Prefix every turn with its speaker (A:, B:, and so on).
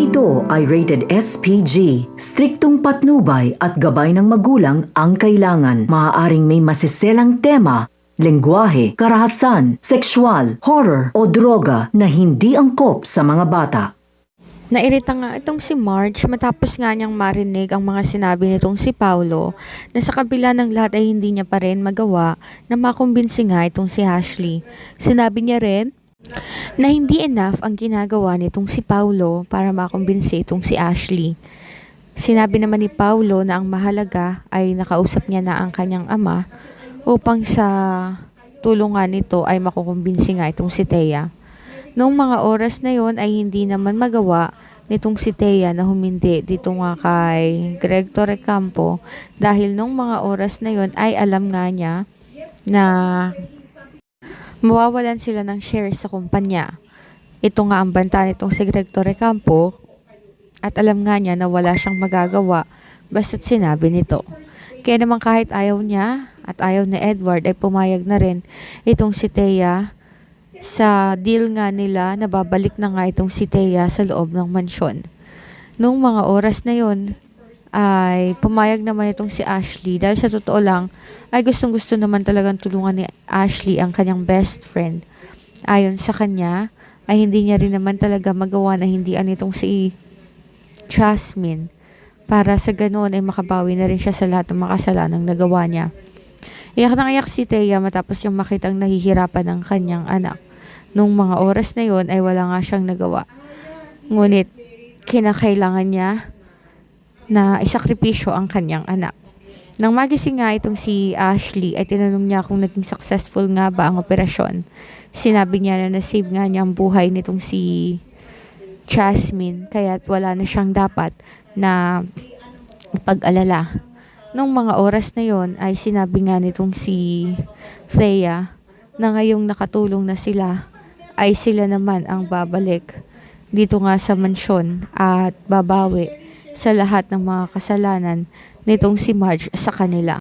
A: ito ay rated SPG. Striktong patnubay at gabay ng magulang ang kailangan. Maaaring may masiselang tema, lengguwahe, karahasan, sexual, horror o droga na hindi angkop sa mga bata.
B: Nairita nga itong si Marge matapos nga niyang marinig ang mga sinabi nitong si Paulo na sa kabila ng lahat ay hindi niya pa rin magawa na makumbinsi nga itong si Ashley. Sinabi niya rin na hindi enough ang ginagawa nitong si Paulo para makumbinsi itong si Ashley. Sinabi naman ni Paulo na ang mahalaga ay nakausap niya na ang kanyang ama upang sa tulungan nito ay makukumbinsi nga itong si Thea. Noong mga oras na yon ay hindi naman magawa nitong si Thea na humindi dito nga kay Greg Torrecampo dahil noong mga oras na yon ay alam nga niya na mawawalan sila ng shares sa kumpanya. Ito nga ang banta nitong si Greg Torrecampo at alam nga niya na wala siyang magagawa basta't sinabi nito. Kaya naman kahit ayaw niya at ayaw ni Edward ay pumayag na rin itong si Thea sa deal nga nila na babalik na nga itong si Thea sa loob ng mansyon. Noong mga oras na yon ay pumayag naman itong si Ashley dahil sa totoo lang ay gustong-gusto naman talagang tulungan ni Ashley ang kanyang best friend. Ayon sa kanya ay hindi niya rin naman talaga magawa na hindi itong si Jasmine para sa ganoon ay makabawi na rin siya sa lahat ng mga kasalanang nagawa niya. Iyak nang iyak si Thea matapos yung makitang nahihirapan ng kanyang anak. Noong mga oras na yon ay wala nga siyang nagawa. Ngunit kinakailangan niya na isakripisyo ang kanyang anak. Nang magising nga itong si Ashley ay tinanong niya kung naging successful nga ba ang operasyon. Sinabi niya na nasave nga niya ang buhay nitong si Jasmine kaya't wala na siyang dapat na pag-alala. Nung mga oras na yon ay sinabi nga nitong si Thea na ngayong nakatulong na sila ay sila naman ang babalik dito nga sa mansyon at babawi sa lahat ng mga kasalanan nitong si Marge sa kanila.